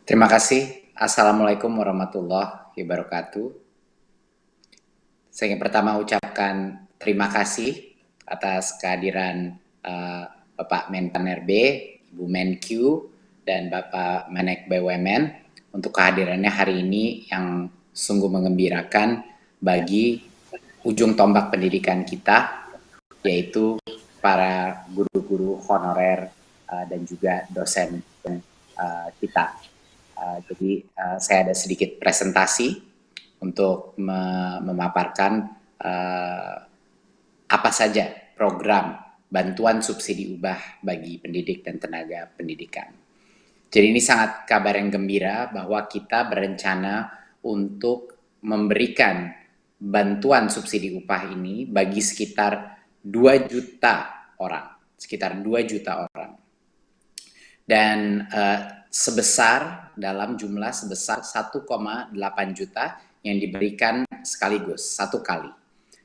Terima kasih. Assalamualaikum warahmatullahi wabarakatuh. Saya ingin pertama ucapkan terima kasih atas kehadiran Bapak Menpan RB, Ibu Menkyu, dan Bapak Menek BUMN untuk kehadirannya hari ini yang sungguh mengembirakan bagi ujung tombak pendidikan kita, yaitu para guru-guru honorer dan juga dosen kita. Jadi saya ada sedikit presentasi untuk memaparkan apa saja program bantuan subsidi upah bagi pendidik dan tenaga pendidikan. Jadi ini sangat kabar yang gembira bahwa kita berencana untuk memberikan bantuan subsidi upah ini bagi sekitar 2 juta orang, sekitar 2 juta orang. Dan sebesar dalam jumlah sebesar 1,8 juta yang diberikan sekaligus satu kali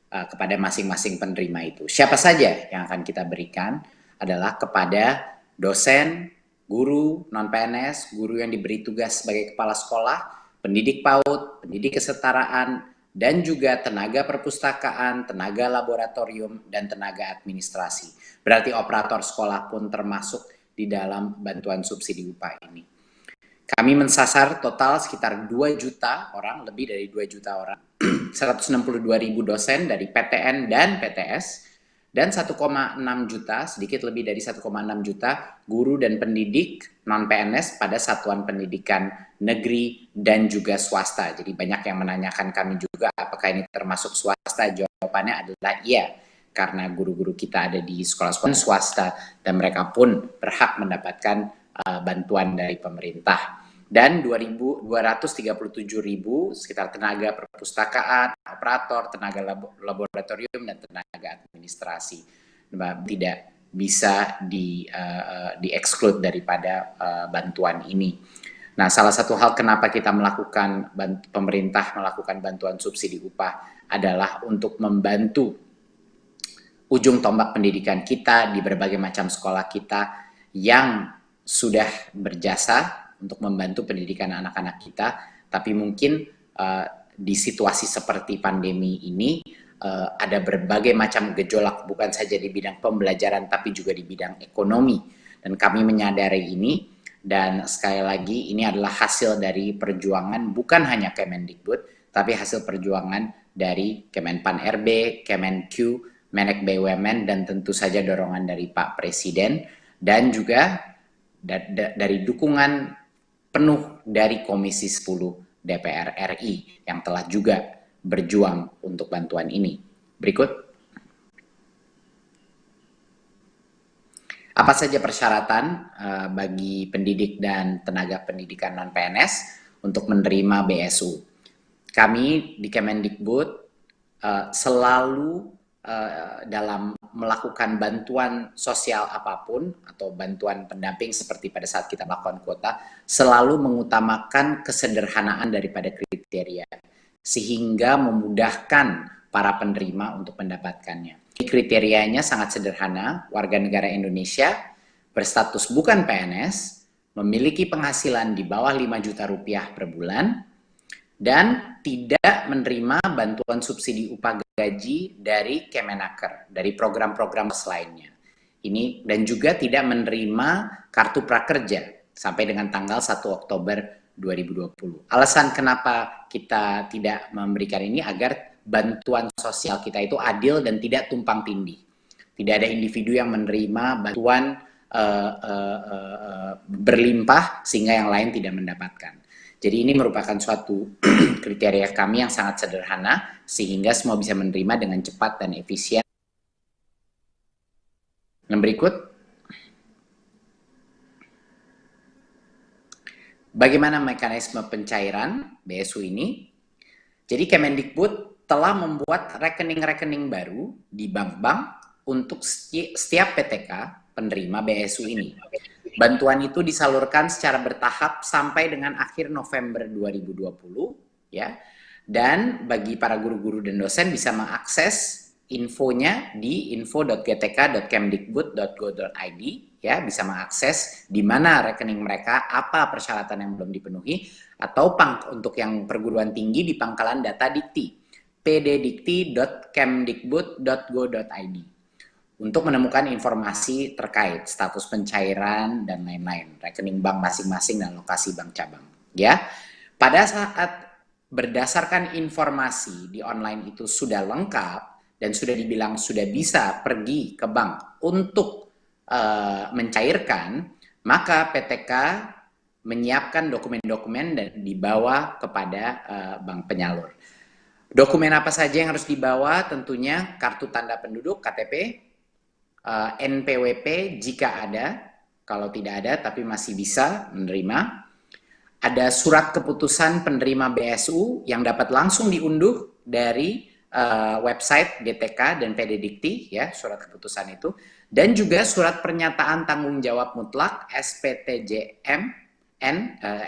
kepada masing-masing penerima itu. Siapa saja yang akan kita berikan adalah kepada dosen, guru non-PNS, guru yang diberi tugas sebagai kepala sekolah, pendidik PAUD, pendidik kesetaraan, dan juga tenaga perpustakaan, tenaga laboratorium, dan tenaga administrasi. Berarti operator sekolah pun termasuk di dalam bantuan subsidi upah ini. Kami mensasar total sekitar 2 juta orang, lebih dari 2 juta orang, 162.000 dosen dari PTN dan PTS, dan 1,6 juta, sedikit lebih dari 1,6 juta guru dan pendidik non-PNS pada satuan pendidikan negeri dan juga swasta. Jadi banyak yang menanyakan kami juga apakah ini termasuk swasta, jawabannya adalah iya, karena guru-guru kita ada di sekolah-sekolah swasta dan mereka pun berhak mendapatkan bantuan dari pemerintah. Dan 237.000 sekitar tenaga perpustakaan, operator, tenaga laboratorium, dan tenaga administrasi tidak bisa di-exclude daripada bantuan ini. Nah, salah satu hal kenapa kita melakukan, pemerintah melakukan bantuan subsidi upah adalah untuk membantu ujung tombak pendidikan kita di berbagai macam sekolah kita yang sudah berjasa untuk membantu pendidikan anak-anak kita, tapi mungkin di situasi seperti pandemi ini ada berbagai macam gejolak, bukan saja di bidang pembelajaran tapi juga di bidang ekonomi, dan kami menyadari ini. Dan sekali lagi ini adalah hasil dari perjuangan bukan hanya Kemendikbud, tapi hasil perjuangan dari Kemenpan RB, Kemenkyu, Menek BUMN, dan tentu saja dorongan dari Pak Presiden, dan juga dari dukungan penuh dari Komisi 10 DPR RI yang telah juga berjuang untuk bantuan ini. Berikut. Apa saja persyaratan bagi pendidik dan tenaga pendidikan non-PNS untuk menerima BSU? Kami di Kemendikbud selalu dalam melakukan bantuan sosial apapun atau bantuan pendamping seperti pada saat kita melakukan kuota, selalu mengutamakan kesederhanaan daripada kriteria sehingga memudahkan para penerima untuk mendapatkannya. Kriterianya sangat sederhana: warga negara Indonesia, berstatus bukan PNS, memiliki penghasilan di bawah 5 juta rupiah per bulan, dan tidak menerima bantuan subsidi upah gaji dari Kemenaker, dari program-program lainnya. Ini dan juga tidak menerima kartu prakerja sampai dengan tanggal 1 Oktober 2020. Alasan kenapa kita tidak memberikan ini agar bantuan sosial kita itu adil dan tidak tumpang tindih. Tidak ada individu yang menerima bantuan berlimpah sehingga yang lain tidak mendapatkan. Jadi ini merupakan suatu kriteria kami yang sangat sederhana sehingga semua bisa menerima dengan cepat dan efisien. Yang berikut. Bagaimana mekanisme pencairan BSU ini? Jadi Kemendikbud telah membuat rekening-rekening baru di bank-bank untuk setiap PTK penerima BSU ini. Bantuan itu disalurkan secara bertahap sampai dengan akhir November 2020, ya. Dan bagi para guru-guru dan dosen bisa mengakses infonya di info.gtk.kemdikbud.go.id, ya bisa mengakses di mana rekening mereka, apa persyaratan yang belum dipenuhi, atau untuk yang perguruan tinggi di pangkalan data Dikti, pddikti.kemdikbud.go.id, untuk menemukan informasi terkait status pencairan dan lain-lain, rekening bank masing-masing dan lokasi bank cabang. Ya, pada saat berdasarkan informasi di online itu sudah lengkap dan sudah dibilang sudah bisa pergi ke bank untuk mencairkan, maka PTK menyiapkan dokumen-dokumen dan dibawa kepada bank penyalur. Dokumen apa saja yang harus dibawa? Tentunya kartu tanda penduduk (KTP), NPWP jika ada, kalau tidak ada tapi masih bisa menerima. Ada surat keputusan penerima BSU yang dapat langsung diunduh dari website DTK dan PD Dikti, ya, surat keputusan itu, dan juga surat pernyataan tanggung jawab mutlak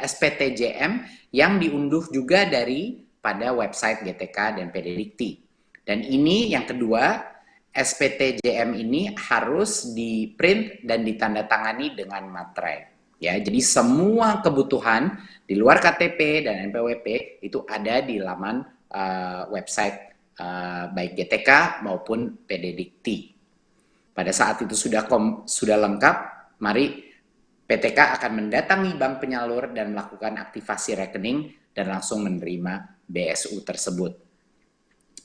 SPTJM yang diunduh juga dari pada website DTK dan PD Dikti. Dan ini yang kedua, SPTJM ini harus di-print dan ditandatangani dengan materai. Ya, jadi semua kebutuhan di luar KTP dan NPWP itu ada di laman website baik GTK maupun PD Dikti. Pada saat itu sudah lengkap, mari PTK akan mendatangi bank penyalur dan melakukan aktivasi rekening dan langsung menerima BSU tersebut.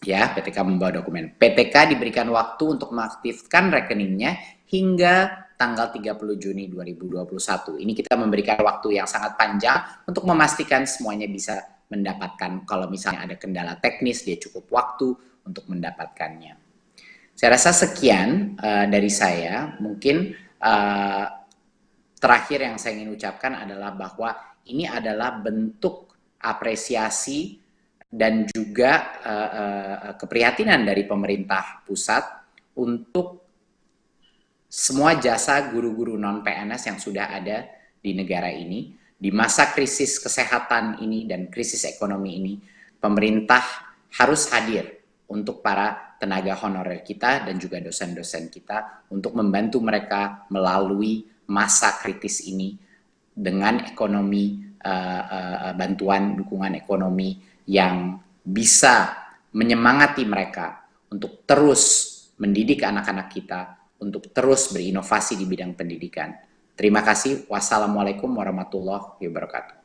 Ya, PTK membawa dokumen. PTK diberikan waktu untuk mengaktifkan rekeningnya hingga tanggal 30 Juni 2021. Ini kita memberikan waktu yang sangat panjang untuk memastikan semuanya bisa mendapatkan. Kalau misalnya ada kendala teknis, dia cukup waktu untuk mendapatkannya. Saya rasa sekian dari saya. Mungkin terakhir yang saya ingin ucapkan adalah bahwa ini adalah bentuk apresiasi dan juga keprihatinan dari pemerintah pusat untuk semua jasa guru-guru non-PNS yang sudah ada di negara ini. Di masa krisis kesehatan ini dan krisis ekonomi ini, pemerintah harus hadir untuk para tenaga honorer kita dan juga dosen-dosen kita untuk membantu mereka melalui masa kritis ini dengan ekonomi, bantuan dukungan ekonomi yang bisa menyemangati mereka untuk terus mendidik anak-anak kita, untuk terus berinovasi di bidang pendidikan. Terima kasih. Wassalamualaikum warahmatullahi wabarakatuh.